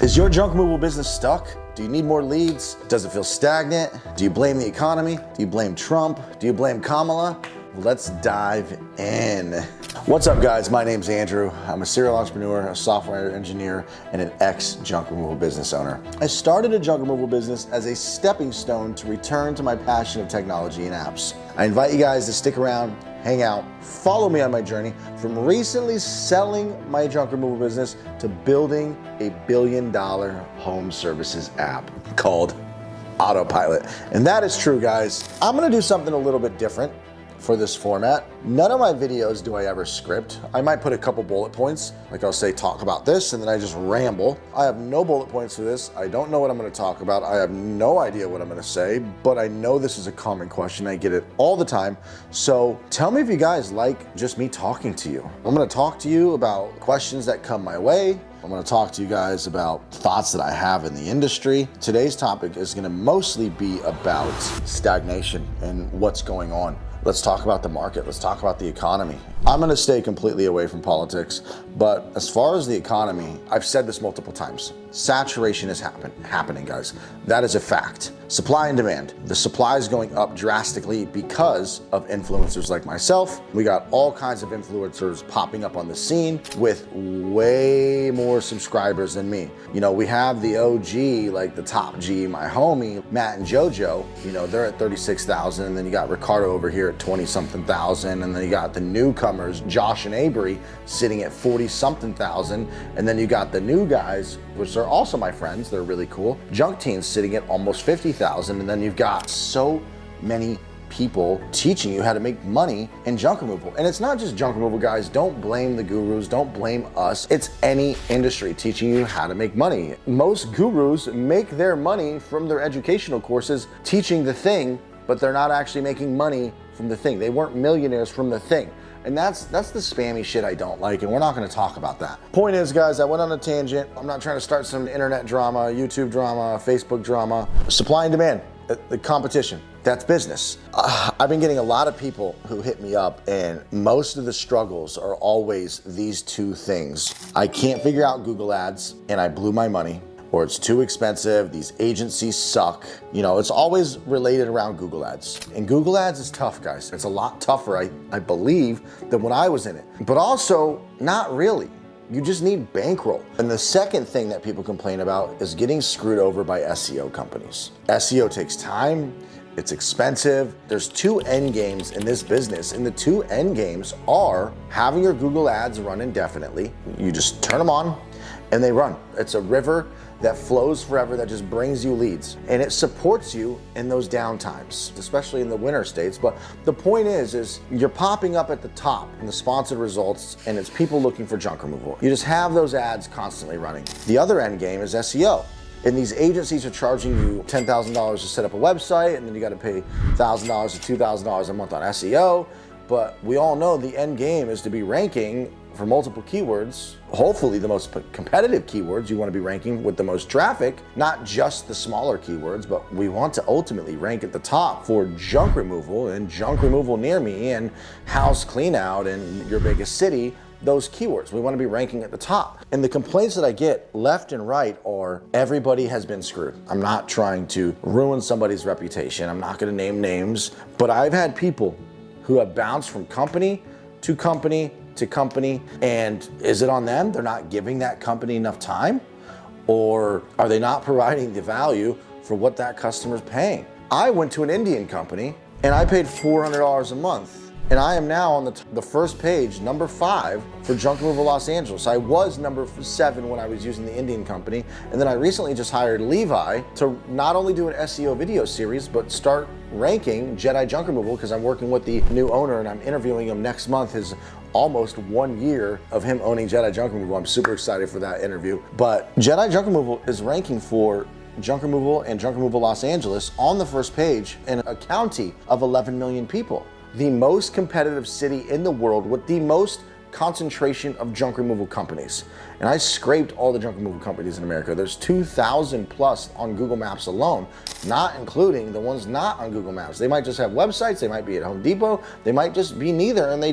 Is your junk removal business stuck? Do you need more leads? Does it feel stagnant? Do you blame the economy? Do you blame Trump? Do you blame Kamala? Let's dive in. What's up, guys? My name's Andrew. I'm a serial entrepreneur, a software engineer, and an ex-junk removal business owner. I started a junk removal business as a stepping stone to return to my passion of technology and apps. I invite you guys to stick around, hang out, follow me on my journey from recently selling my junk removal business to building a $1 billion home services app called Autopilot. And that is true, guys. I'm gonna do something a little bit different for this format. None of my videos do I ever script. I might put a couple bullet points, like I'll say talk about this, and then I just ramble. I have no bullet points for this. I don't know what I'm gonna talk about. I have no idea what I'm gonna say, but I know this is a common question. I get it all the time. So tell me if you guys like just me talking to you. I'm gonna talk to you about questions that come my way. I'm gonna talk to you guys about thoughts that I have in the industry. Today's topic is gonna mostly be about stagnation and what's going on. Let's talk about the market. Let's talk about the economy. I'm gonna stay completely away from politics, but as far as the economy, I've said this multiple times. Saturation is happening, guys. That is a fact. Supply and demand. The supply is going up drastically because of influencers like myself. We got all kinds of influencers popping up on the scene with way more subscribers than me. You know, we have the OG, like the top G, my homie, Matt and JoJo. You know, they're at 36,000, and then you got Ricardo over here at 20-something thousand, and then you got the newcomers, Josh and Avery, sitting at 40-something thousand, and then you got the new guys, which are also my friends, they're really cool. Junk Teens sitting at almost 50,000, and then you've got so many people teaching you how to make money in junk removal. And it's not just junk removal, guys. Don't blame the gurus, don't blame us. It's any industry teaching you how to make money. Most gurus make their money from their educational courses teaching the thing, but they're not actually making money from the thing. They weren't millionaires from the thing. And that's the spammy shit I don't like, and we're not gonna talk about that. Point is, guys, I went on a tangent. I'm not trying to start some internet drama, YouTube drama, Facebook drama. Supply and demand, the competition, that's business. I've been getting a lot of people who hit me up, and most of the struggles are always these two things. I can't figure out Google ads, and I blew my money. Or it's too expensive, these agencies suck. You know, it's always related around Google ads. And Google ads is tough, guys. It's a lot tougher, I believe, than when I was in it. But also, not really. You just need bankroll. And the second thing that people complain about is getting screwed over by SEO companies. SEO takes time, it's expensive. There's two end games in this business, and the two end games are having your Google ads run indefinitely. You just turn them on and they run. It's a river that flows forever, that just brings you leads. And it supports you in those down times, especially in the winter states. But the point is you're popping up at the top in the sponsored results, and it's people looking for junk removal. You just have those ads constantly running. The other end game is SEO. And these agencies are charging you $10,000 to set up a website, and then you gotta pay $1,000 to $2,000 a month on SEO. But we all know the end game is to be ranking for multiple keywords, hopefully the most competitive keywords. You want to be ranking with the most traffic, not just the smaller keywords, but we want to ultimately rank at the top for junk removal and junk removal near me and house clean out in your biggest city. Those keywords, we want to be ranking at the top. And the complaints that I get left and right are everybody has been screwed. I'm not trying to ruin somebody's reputation. I'm not going to name names, but I've had people who have bounced from company to company to company. And is it on them? They're not giving that company enough time? Or are they not providing the value for what that customer's paying? I went to an Indian company and I paid $400 a month. And I am now on the first page, number 5 for Junk Removal Los Angeles. I was number 7 when I was using the Indian company. And then I recently just hired Levi to not only do an SEO video series, but start ranking Jedi Junk Removal, because I'm working with the new owner and I'm interviewing him next month. His almost 1 year of him owning Jedi Junk Removal. I'm super excited for that interview. But Jedi Junk Removal is ranking for junk removal and Junk Removal Los Angeles on the first page in a county of 11 million people. The most competitive city in the world with the most concentration of junk removal companies. And I scraped all the junk removal companies in America. There's 2,000 plus on Google Maps alone, not including the ones not on Google Maps. They might just have websites, they might be at Home Depot, they might just be neither, and they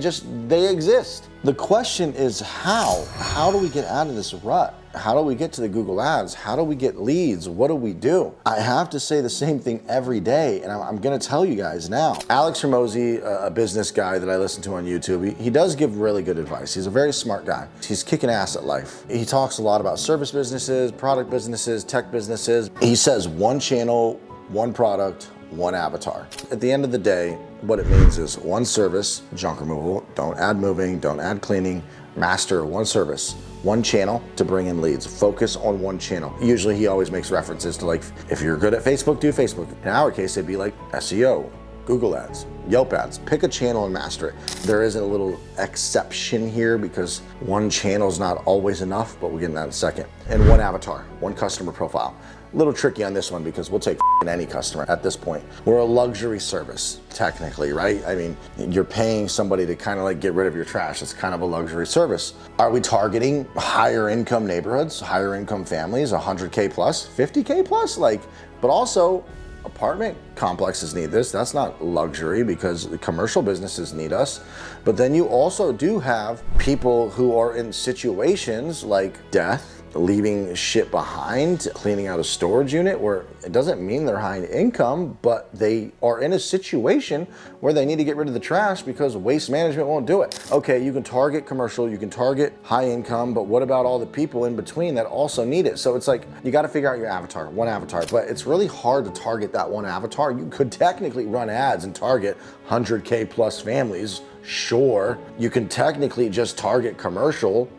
exist. The question is how? How do we get out of this rut? How do we get to the Google ads? How do we get leads? What do we do? I have to say the same thing every day, and I'm gonna tell you guys now. Alex Hormozi, a business guy that I listen to on YouTube, he does give really good advice. He's a very smart guy. He's kicking ass at life. He talks a lot about service businesses, product businesses, tech businesses. He says one channel, one product, one avatar. At the end of the day, what it means is one service, junk removal, don't add moving, don't add cleaning, master one service, one channel to bring in leads. Focus on one channel. Usually he always makes references to, like, if you're good at Facebook, do Facebook. In our case, it'd be like SEO, Google ads, Yelp ads. Pick a channel and master it. There is a little exception here because one channel is not always enough, but we'll get into that in a second. And one avatar, one customer profile. A little tricky on this one because we'll take any customer at this point. We're a luxury service, technically, right? I mean, you're paying somebody to kind of like get rid of your trash. It's kind of a luxury service. Are we targeting higher income neighborhoods, higher income families, 100K plus, 50K plus? Like, but also apartment complexes need this. That's not luxury because the commercial businesses need us. But then you also do have people who are in situations like death, leaving shit behind, cleaning out a storage unit, where it doesn't mean they're high in income, but they are in a situation where they need to get rid of the trash because waste management won't do it. Okay, you can target commercial, you can target high income, but what about all the people in between that also need it? So it's like, you got to figure out your avatar, one avatar, but it's really hard to target that one avatar. You could technically run ads and target 100K plus families. Sure, you can technically just target commercial.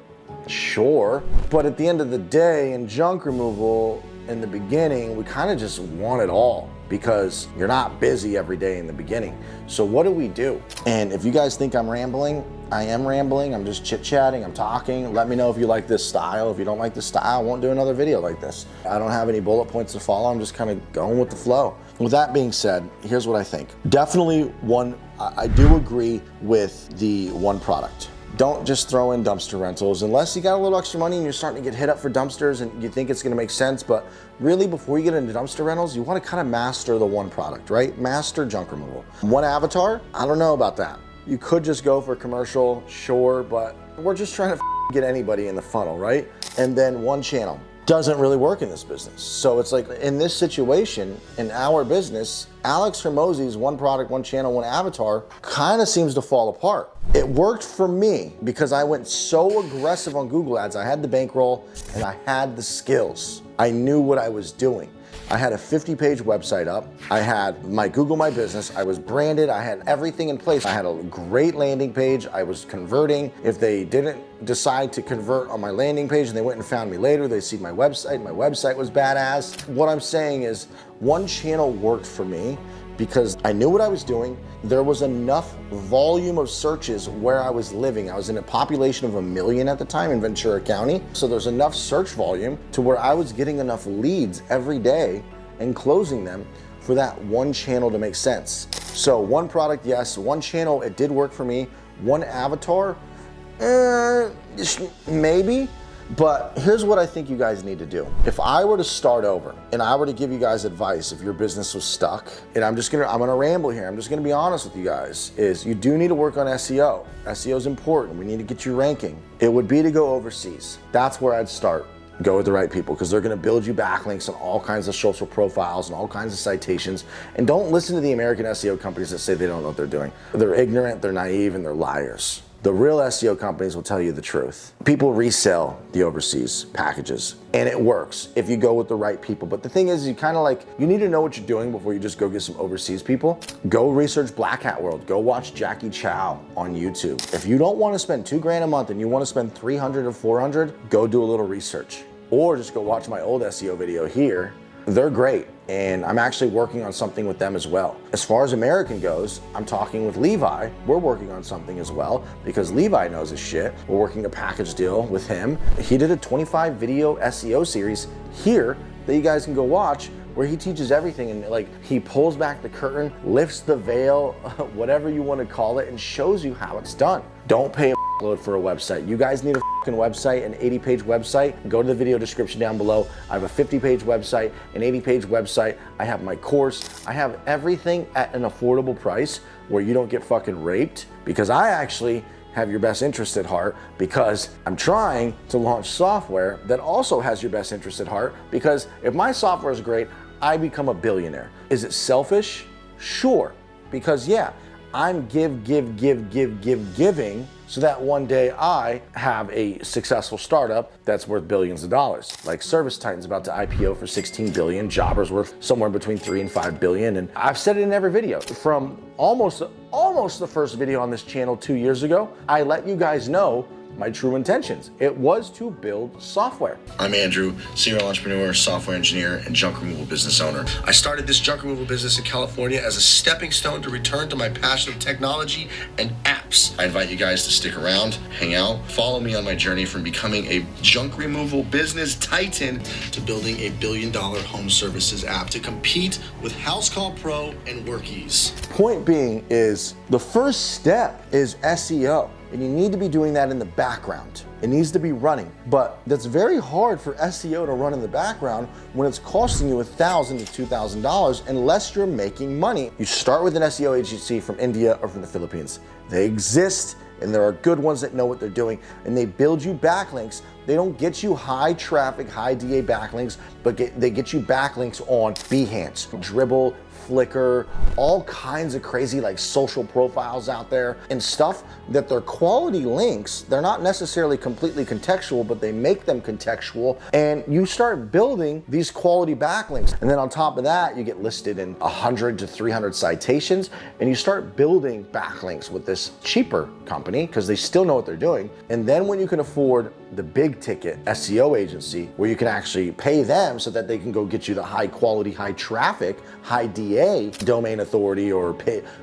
Sure, but at the end of the day, in junk removal, in the beginning, we kind of just want it all because you're not busy every day in the beginning. So what do we do? And if you guys think I'm rambling, I am rambling. I'm just chit-chatting, I'm talking. Let me know if you like this style. If you don't like this style, I won't do another video like this. I don't have any bullet points to follow. I'm just kind of going with the flow. With that being said, here's what I think. Definitely one, I do agree with the one product. Don't just throw in dumpster rentals unless you got a little extra money and you're starting to get hit up for dumpsters and you think it's gonna make sense. But really, before you get into dumpster rentals, you wanna kind of master the one product, right? Master junk removal. One avatar, I don't know about that. You could just go for commercial, sure, but we're just trying to get anybody in the funnel, right? And then one channel. Doesn't really work in this business. So it's like, in this situation, in our business, Alex Hormozi's one product, one channel, one avatar kind of seems to fall apart. It worked for me because I went so aggressive on Google ads. I had the bankroll and I had the skills. I knew what I was doing. I had a 50-page website up. I had my Google My Business. I was branded. I had everything in place. I had a great landing page. I was converting. If they didn't decide to convert on my landing page and they went and found me later, they see my website. My website was badass. What I'm saying is one channel worked for me because I knew what I was doing. There was enough volume of searches where I was living. I was in a population of 1 million at the time in Ventura County. So there's enough search volume to where I was getting enough leads every day and closing them for that one channel to make sense. So one product, yes. One channel, it did work for me. One avatar, maybe. But here's what I think you guys need to do. If I were to start over and I were to give you guys advice if your business was stuck, and I'm gonna ramble here, I'm just gonna be honest with you guys, is you do need to work on SEO. SEO is important, we need to get you ranking. It would be to go overseas. That's where I'd start. Go with the right people because they're gonna build you backlinks on all kinds of social profiles and all kinds of citations. And don't listen to the American SEO companies that say they don't know what they're doing. They're ignorant, they're naive, and they're liars. The real SEO companies will tell you the truth. People resell the overseas packages and it works if you go with the right people. But the thing is, you need to know what you're doing before you just go get some overseas people. Go research Black Hat World. Go watch Jackie Chow on YouTube. If you don't want to spend $2,000 a month and you want to spend 300 or 400, go do a little research. Or just go watch my old SEO video here. They're great. And I'm actually working on something with them as well. As far as American goes, I'm talking with Levi. We're working on something as well because Levi knows his shit. We're working a package deal with him. He did a 25 video SEO series here that you guys can go watch where he teaches everything and like he pulls back the curtain, lifts the veil, whatever you want to call it, and shows you how it's done. Don't pay a load for a website. You guys need a website, an 80-page website. Go to the video description down below. I have a 50-page website, an 80-page website. I have my course. I have everything at an affordable price where you don't get fucking raped because I actually have your best interest at heart because I'm trying to launch software that also has your best interest at heart, because if my software is great, I become a billionaire. Is it selfish? Sure, because yeah, I'm giving so that one day I have a successful startup that's worth billions of dollars. Like ServiceTitan's about to IPO for 16 billion, Jobber's worth somewhere between 3 and 5 billion. And I've said it in every video. From almost the first video on this channel 2 years ago, I let you guys know my true intentions. It was to build software. I'm Andrew, serial entrepreneur, software engineer, and junk removal business owner. I started this junk removal business in California as a stepping stone to return to my passion of technology and apps. I invite you guys to stick around, hang out, follow me on my journey from becoming a junk removal business titan to building a $1 billion home services app to compete with House Call Pro and Workies. Point being is the first step is SEO. And you need to be doing that in the background. It needs to be running. But that's very hard for SEO to run in the background when it's costing you $1,000 to $2,000 unless you're making money. You start with an SEO agency from India or from the Philippines. They exist, and there are good ones that know what they're doing, and they build you backlinks. They don't get you high traffic, high DA backlinks, but they get you backlinks on Behance, Dribbble, Flickr, all kinds of crazy like social profiles out there and stuff that they're quality links. They're not necessarily completely contextual, but they make them contextual, and you start building these quality backlinks. And then on top of that, you get listed in 100 to 300 citations, and you start building backlinks with this cheaper company because they still know what they're doing. And then when you can afford the big ticket SEO agency where you can actually pay them so that they can go get you the high quality, high traffic, high DA domain authority, or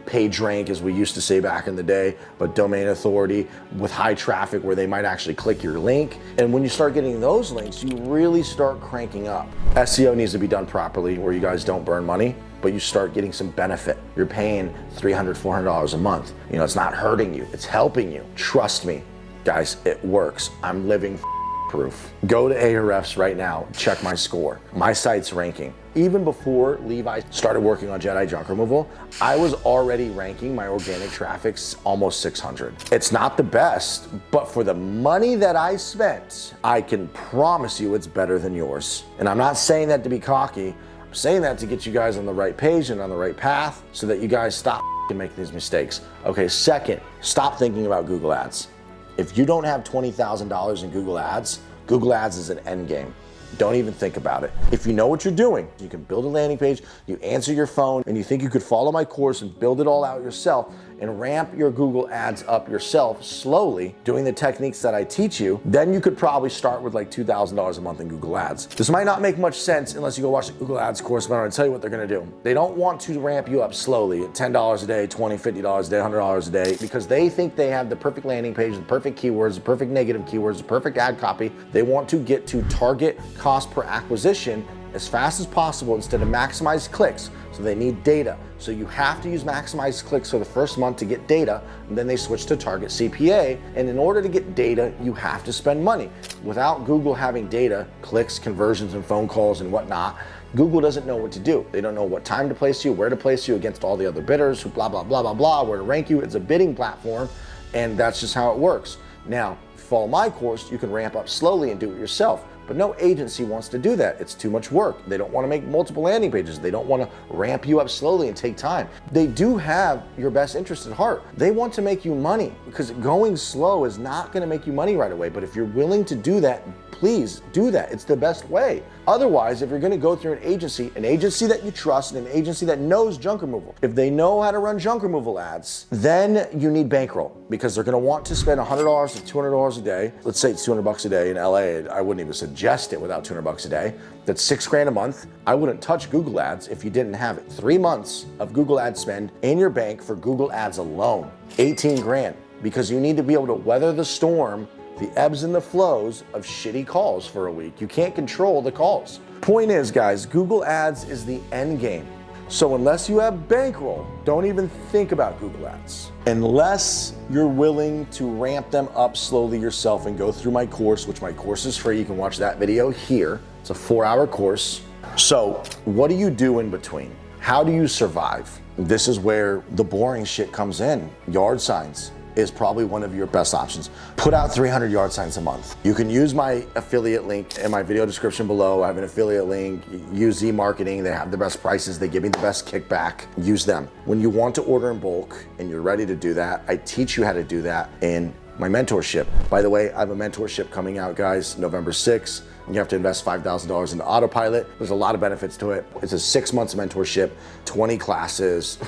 page rank as we used to say back in the day, but domain authority with high traffic where they might actually click your link. And when you start getting those links, you really start cranking up. SEO needs to be done properly where you guys don't burn money, but you start getting some benefit. You're paying $300, $400 a month. You know, it's not hurting you, it's helping you. Trust me, guys, it works. I'm living proof. Go to Ahrefs right now, check my score. My site's ranking. Even before Levi started working on Jedi Junk Removal, I was already ranking my organic traffic's almost 600. It's not the best, but for the money that I spent, I can promise you it's better than yours. And I'm not saying that to be cocky. I'm saying that to get you guys on the right page and on the right path so that you guys stop making these mistakes. Okay, second, stop thinking about Google Ads. If you don't have $20,000 in Google Ads is an end game. Don't even think about it. If you know what you're doing, you can build a landing page, you answer your phone, and you think you could follow my course and build it all out yourself and ramp your Google Ads up yourself slowly, doing the techniques that I teach you, then you could probably start with like $2,000 a month in Google Ads. This might not make much sense unless you go watch the Google Ads course, but I'm gonna tell you what they're gonna do. They don't want to ramp you up slowly at $10 a day, $20, $50 a day, $100 a day, because they think they have the perfect landing page, the perfect keywords, the perfect negative keywords, the perfect ad copy. They want to get to target cost per acquisition as fast as possible instead of maximized clicks. So they need data. So you have to use maximized clicks for the first month to get data, and then they switch to target CPA. And in order to get data, you have to spend money. Without Google having data, clicks, conversions, and phone calls and whatnot, Google doesn't know what to do. They don't know what time to place you, where to place you against all the other bidders, who blah, blah, blah, blah, blah, where to rank you. It's a bidding platform, and that's just how it works. Now, follow my course, you can ramp up slowly and do it yourself. But no agency wants to do that. It's too much work. They don't want to make multiple landing pages. They don't want to ramp you up slowly and take time. They do have your best interest at heart. They want to make you money, because going slow is not going to make you money right away. But if you're willing to do that, please do that. It's the best way. Otherwise, if you're going to go through an agency that you trust and an agency that knows junk removal, if they know how to run junk removal ads, then you need bankroll, because they're going to want to spend $100 to $200 a day. Let's say it's $200 a day in LA. I wouldn't even suggest it without $200 a day. That's $6 grand a month. I wouldn't touch Google Ads if you didn't have it. 3 months of Google Ads spend in your bank for Google Ads alone, 18 grand, because you need to be able to weather the storm, the ebbs and the flows of shitty calls for a week. You can't control the calls. Point is, guys, Google Ads is the end game. So unless you have bankroll, don't even think about Google Ads. Unless you're willing to ramp them up slowly yourself and go through my course, which my course is free. You can watch that video here. It's a 4-hour course. So what do you do in between? How do you survive? This is where the boring shit comes in. Yard signs, is probably one of your best options. Put out 300 yard signs a month. You can use my affiliate link in my video description below. I have an affiliate link. Use Z Marketing. They have the best prices. They give me the best kickback. Use them. When you want to order in bulk and you're ready to do that, I teach you how to do that in my mentorship. By the way, I have a mentorship coming out, guys, November 6th. You have to invest $5,000 into Autopilot. There's a lot of benefits to it. It's a 6 months mentorship, 20 classes.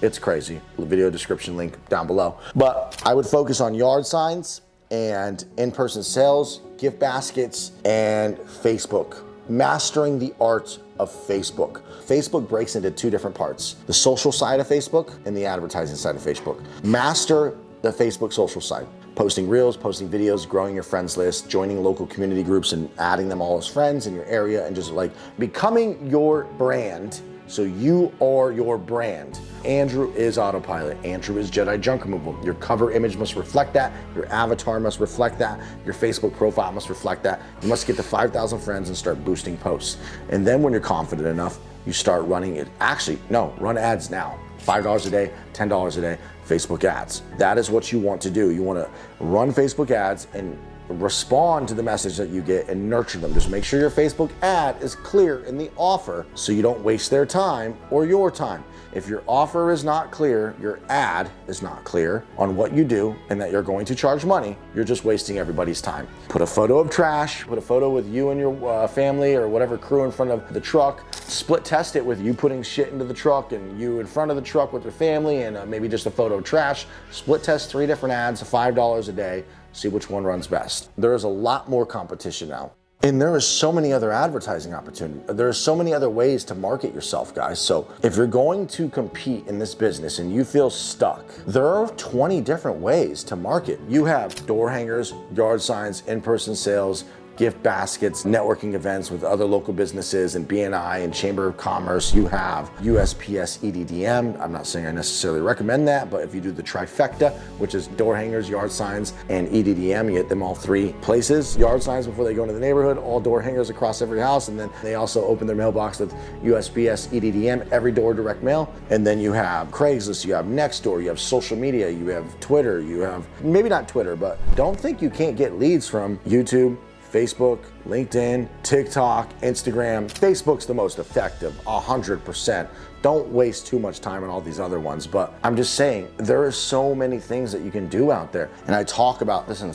It's crazy. The video description link down below. But I would focus on yard signs and in-person sales, gift baskets, and Facebook. Mastering the art of Facebook. Facebook breaks into two different parts: the social side of Facebook and the advertising side of Facebook. Master the Facebook social side. Posting reels, posting videos, growing your friends list, joining local community groups and adding them all as friends in your area, and just like becoming your brand. So you are your brand. Andrew is Autopilot. Andrew is Jedi Junk Removal. Your cover image must reflect that. Your avatar must reflect that. Your Facebook profile must reflect that. You must get to 5,000 friends and start boosting posts. And then when you're confident enough, you start running it. Actually, no, run ads now. $5 a day, $10 a day, Facebook ads. That is what you want to do. You want to run Facebook ads and respond to the message that you get and nurture them. Just make sure your Facebook ad is clear in the offer so you don't waste their time or your time. If your offer is not clear, your ad is not clear on what you do and that you're going to charge money, you're just wasting everybody's time. Put a photo of trash, put a photo with you and your family or whatever crew in front of the truck, split test it with you putting shit into the truck and you in front of the truck with your family and maybe just a photo of trash. Split test 3 different ads, $5 a day, see which one runs best. There is a lot more competition now. And there is so many other advertising opportunities. There are so many other ways to market yourself, guys. So if you're going to compete in this business and you feel stuck, there are 20 different ways to market. You have door hangers, yard signs, in-person sales, gift baskets, networking events with other local businesses and BNI and Chamber of Commerce. You have USPS EDDM. I'm not saying I necessarily recommend that, but if you do the trifecta, which is door hangers, yard signs, and EDDM, you get them all 3 places. Yard signs before they go into the neighborhood, all door hangers across every house, and then they also open their mailbox with USPS EDDM, every door direct mail. And then you have Craigslist, you have Nextdoor, you have social media, you have Twitter, you have, maybe not Twitter, but don't think you can't get leads from YouTube, Facebook, LinkedIn, TikTok, Instagram. Facebook's the most effective, 100%. Don't waste too much time on all these other ones, but I'm just saying, there are so many things that you can do out there. And I talk about this in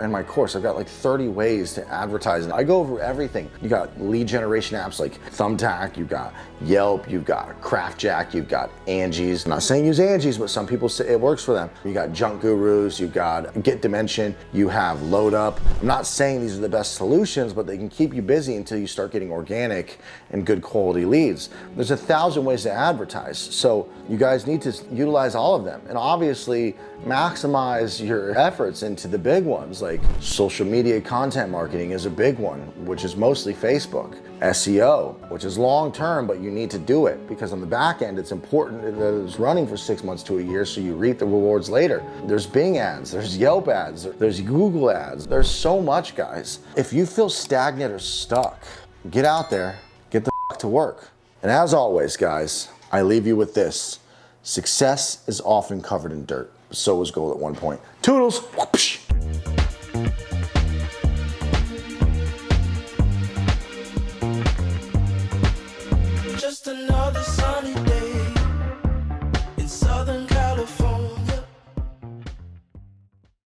my course. I've got like 30 ways to advertise. And I go over everything. You got lead generation apps like Thumbtack, you've got Yelp, you've got CraftJack, you've got Angie's. I'm not saying use Angie's, but some people say it works for them. You got Junk Gurus, you've got Get Dimension, you have Load Up. I'm not saying these are the best solutions, but they can keep you busy until you start getting organic and good quality leads. There's 1,000 ways to advertise. So you guys need to utilize all of them and obviously maximize your efforts into the big ones. Like social media content marketing is a big one, which is mostly Facebook. SEO, which is long term, but you need to do it because on the back end, it's important that it's running for 6 months to a year so you reap the rewards later. There's Bing ads, there's Yelp ads, there's Google ads. There's so much, guys. If you feel stagnant or stuck, get out there, get the f to work. And as always, guys, I leave you with this. Success is often covered in dirt. So was gold at one point. Toodles!